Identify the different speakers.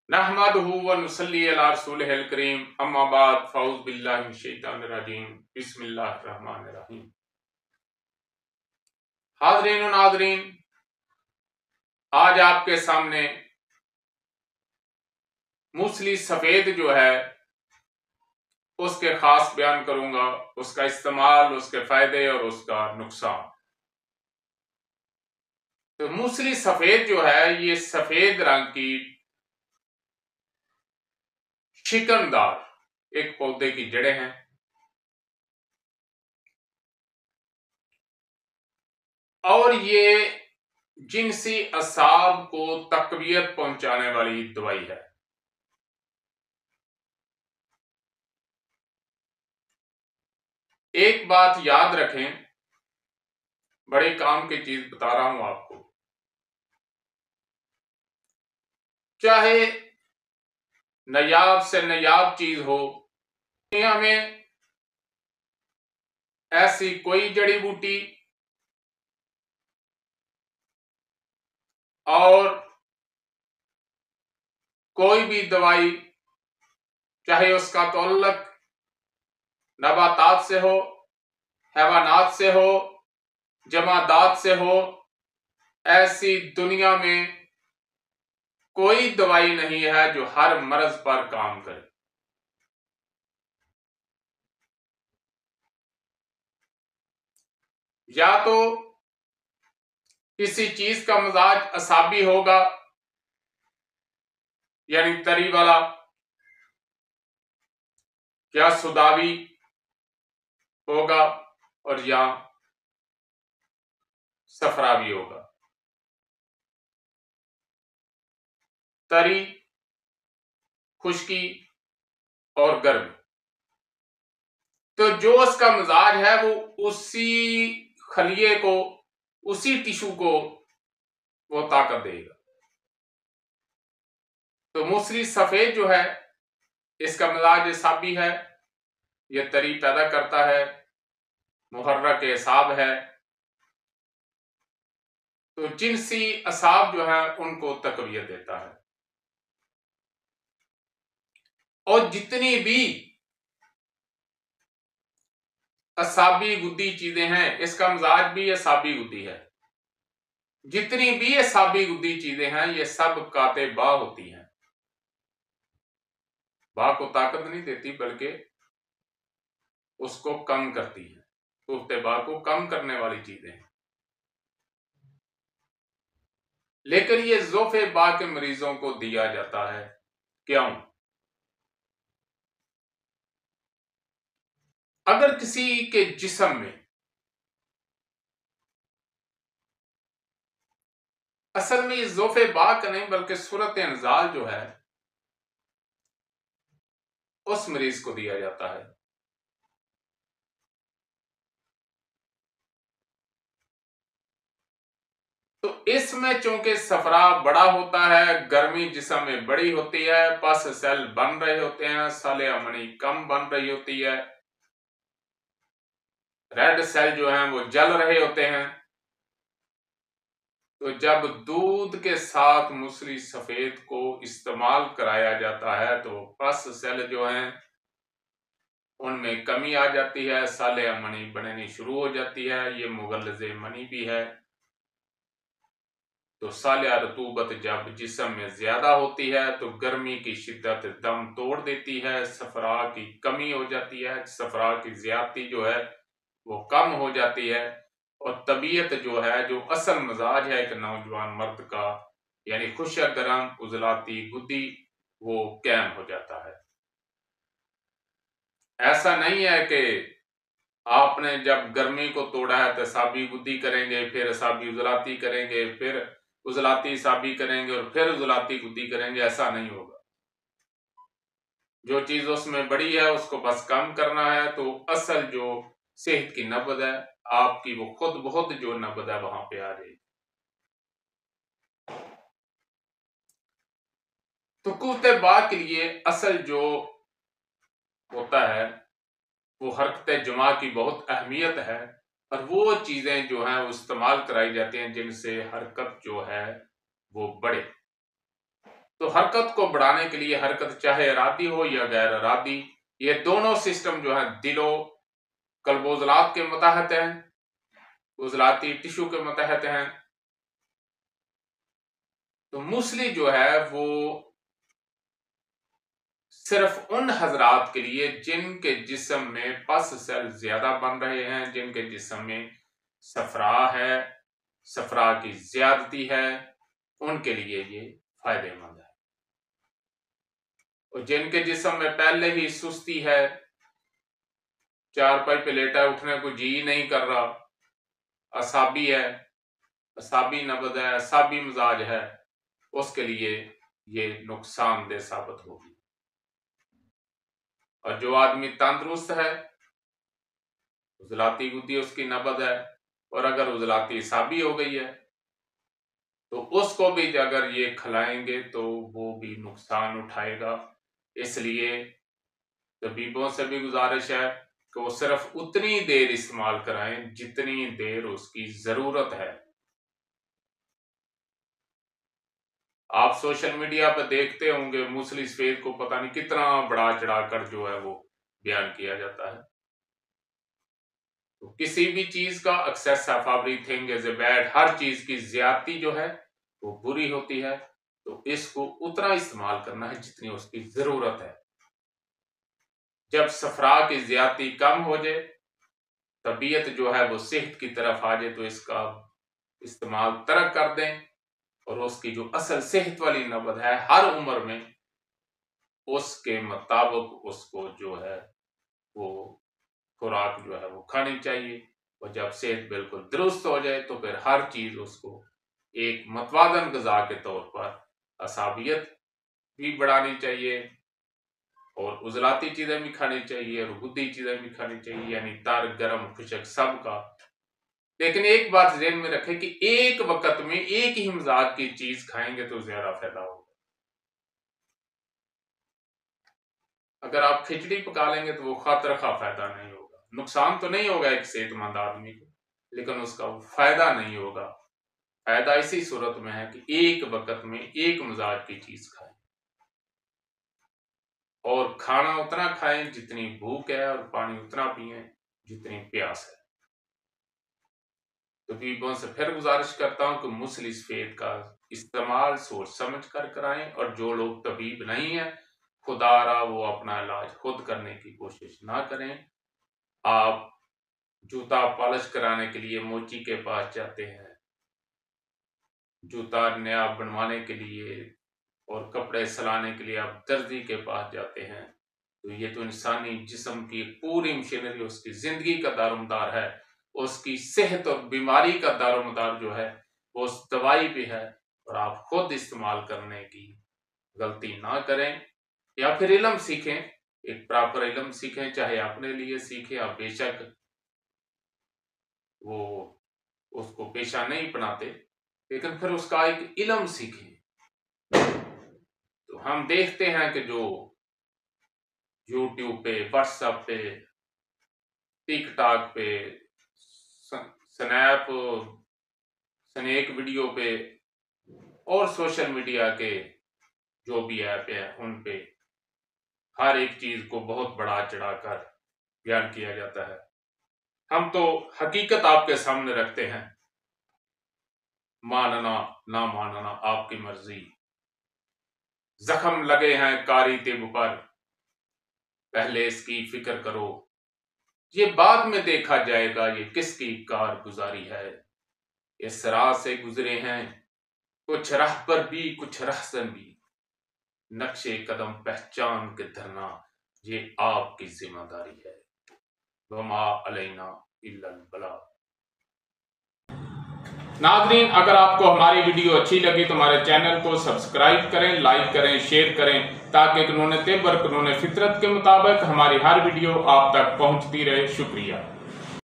Speaker 1: नहमदुहु व नुसल्ली अला रसूलिहिल करीम अम्मा बाद फ़ऊज़ बिल्लाहि मिनश शैतानिर रजीम बिस्मिल्लाहिर रहमानिर रहीम। हाज़रीन व नाज़रीन, आज आपके सामने मूसली सफ़ेद जो है उसके खास बयान करूंगा, उसका इस्तेमाल, उसके फायदे और उसका नुकसान। तो मूसली सफ़ेद जो है ये सफ़ेद रंग की शिकनदार एक पौधे की जड़ें हैं और ये जिनसी असाब को तकवीयत पहुंचाने वाली दवाई है। एक बात याद रखें, बड़े काम की चीज बता रहा हूं आपको। चाहे नायाब से नायाब चीज हो, दुनिया में ऐसी कोई जड़ी बूटी और कोई भी दवाई, चाहे उसका तअल्लुक नबातात से हो, हैवानात से हो, जमादात से हो, ऐसी दुनिया में कोई दवाई नहीं है जो हर मर्ज पर काम करे। या तो किसी चीज का मिजाज असाबी होगा, यानी तरी वाला, या सुदावी होगा, और या सफरावी होगा। तरी, खुश्की और गर्म। तो जो उसका मिजाज है वो उसी खलिए को, उसी टिश्यू को वो ताकत देगा। तो मूसली सफेद जो है इसका मिजाज असाबी है, यह तरी पैदा करता है, मुहर्रक एसाब है। तो जिनसी असाब जो है उनको तकवीयत देता है। और जितनी भी असाबी गुद्दी चीजें हैं, इसका मिजाज भी असाबी गुद्दी है। जितनी भी असाबी गुद्दी चीजें हैं ये सब काते बा होती हैं। बा को ताकत नहीं देती बल्कि उसको कम करती है। कुफ्ते बा को कम करने वाली चीजें हैं। लेकिन ये ज़ोफ़े बा के मरीजों को दिया जाता है। क्यों? अगर किसी के जिस्म में असल में ये ज़ोफ़े बा का नहीं बल्कि सूरत इंज़ाल जो है उस मरीज को दिया जाता है। तो इसमें चूंकि सफरा बड़ा होता है, गर्मी जिस्म में बड़ी होती है, पस सेल बन रहे होते हैं, साले अमनी कम बन रही होती है, रेड सेल जो हैं वो जल रहे होते हैं। तो जब दूध के साथ मूसली सफेद को इस्तेमाल कराया जाता है तो पस सेल जो हैं उनमें कमी आ जाती है, साले मनी बननी शुरू हो जाती है। ये मुगल्लज़े मनी भी है। तो सालिया रतूबत जब जिस्म में ज्यादा होती है तो गर्मी की शिद्दत दम तोड़ देती है, सफरा की कमी हो जाती है, सफरा की ज्यादती जो है वो कम हो जाती है, और तबीयत जो है, जो असल मिजाज है एक नौजवान मर्द का, यानी खुशक गरम उजलाती गुद्दी, वो कैम हो जाता है। ऐसा नहीं है कि आपने जब गर्मी को तोड़ा है तो साबी गुद्दी करेंगे, फिर साबी उजलाती करेंगे, फिर उजलाती साबी करेंगे और फिर उजलाती गुद्दी करेंगे। ऐसा नहीं होगा। जो चीज उसमें बड़ी है उसको बस कम करना है। तो असल जो सेहत की नब्ज है आपकी, वो खुद बहुत जो नब्ज है वहां पे आ जाएगी। तो कुफ्ते बा के लिए असल जो होता है वो हरकत जमा की बहुत अहमियत है, और वो चीजें जो हैं वो इस्तेमाल कराई जाती हैं जिनसे हरकत जो है वो बढ़े। तो हरकत को बढ़ाने के लिए, हरकत चाहे इरादी हो या गैर इरादी, ये दोनों सिस्टम जो है दिलो कल्बोजलात के मतहत हैं, उजलाती टिश्यू के मतहत हैं। तो मूसली जो है वो सिर्फ उन हजरात के लिए जिनके जिस्म में पस सेल ज्यादा बन रहे हैं, जिनके जिस्म में सफरा है, सफरा की ज्यादती है, उनके लिए ये फायदेमंद है। और जिनके जिस्म में पहले ही सुस्ती है, चारपाई पे लेटा उठने को जी नहीं कर रहा, असाबी है, असाबी नबज है, असाबी मिजाज है, उसके लिए ये नुकसानदेह साबित होगी। और जो आदमी तंदुरुस्त है, उजलाती गुद्दी उसकी नबज है, और अगर उजलाती असाबी हो गई है तो उसको भी अगर ये खिलाएंगे तो वो भी नुकसान उठाएगा। इसलिए तबीबों से भी गुजारिश है कि वो सिर्फ उतनी देर इस्तेमाल कराएं जितनी देर उसकी जरूरत है। आप सोशल मीडिया पर देखते होंगे मूसली सफेद को पता नहीं कितना बढ़ा चढ़ाकर जो है वो बयान किया जाता है। तो किसी भी चीज का excess of everything is a bad, हर चीज की ज्यादती जो है वो बुरी होती है। तो इसको उतना इस्तेमाल करना है जितनी उसकी जरूरत है। जब सफरा की ज्यादती कम हो जाए, तबीयत जो है वो सेहत की तरफ आ जाए, तो इसका इस्तेमाल तर्क कर दें और उसकी जो असल सेहत वाली नबज है हर उम्र में उसके मुताबिक उसको जो है वो खुराक जो है वो खानी चाहिए। और जब सेहत बिल्कुल दुरुस्त हो जाए तो फिर हर चीज उसको एक मतवादन ग़िज़ा के तौर पर असाबियत भी बढ़ानी चाहिए और उजलाती चीजें भी खानी चाहिए और गुद्दी चीजें भी खानी चाहिए, यानी तर गर्म खुशक सब का। लेकिन एक बात ध्यान में रखें कि एक वक्त में एक ही मिजाज की चीज खाएंगे तो ज्यादा फायदा होगा। अगर आप खिचड़ी पका लेंगे तो वो खातिर खा फायदा नहीं होगा। नुकसान तो नहीं होगा एक सेहतमंद आदमी को, लेकिन उसका फायदा नहीं होगा। फायदा इसी सूरत में है कि एक वक्त में एक मिजाज की चीज खाएं और खाना उतना खाएं जितनी भूख है और पानी उतना पिएं जितनी प्यास है। तो तबीबों से फिर गुजारिश करता हूं कि मूसली सफेद का इस्तेमाल सोच समझ कर कराएं, और जो लोग तबीब नहीं है खुदारा वो अपना इलाज खुद करने की कोशिश ना करें। आप जूता पॉलिश कराने के लिए मोची के पास जाते हैं, जूता नया बनवाने के लिए और कपड़े सिलाने के लिए आप दर्जी के पास जाते हैं। तो ये तो इंसानी जिस्म की पूरी मशीनरी, उसकी जिंदगी का दारोमदार है, उसकी सेहत और बीमारी का दारोमदार जो है वो उस दवाई पे है। और आप खुद इस्तेमाल करने की गलती ना करें, या फिर इल्म सीखें, एक प्रॉपर इल्म सीखें, चाहे अपने लिए सीखें। आप बेशक वो उसको पेशा नहीं अपनाते, लेकिन फिर उसका एक इल्म सीखें। तो हम देखते हैं कि जो यूट्यूब पे, व्हाट्सएप पे, टिकटॉक पे, स्नैक वीडियो पे और सोशल मीडिया के जो भी ऐप है उन पे हर एक चीज को बहुत बढ़ा चढ़ाकर बयान किया जाता है। हम तो हकीकत आपके सामने रखते हैं, मानना ना मानना आपकी मर्जी। जख्म लगे हैं कारी तिब पर, पहले इसकी फिक्र करो, ये बाद में देखा जाएगा ये किसकी कारगुजारी है। इस राह से गुजरे हैं कुछ राह पर भी कुछ रहसन भी, नक्शे कदम पहचान के धरना ये आपकी जिम्मेदारी है। वमा अलैना इल्लल बलाग। नाज़रीन, अगर आपको हमारी वीडियो अच्छी लगी तो हमारे चैनल को सब्सक्राइब करें, लाइक करें, शेयर करें, ताकि कानून तिब और कानून फितरत के मुताबिक हमारी हर वीडियो आप तक पहुंचती रहे। शुक्रिया।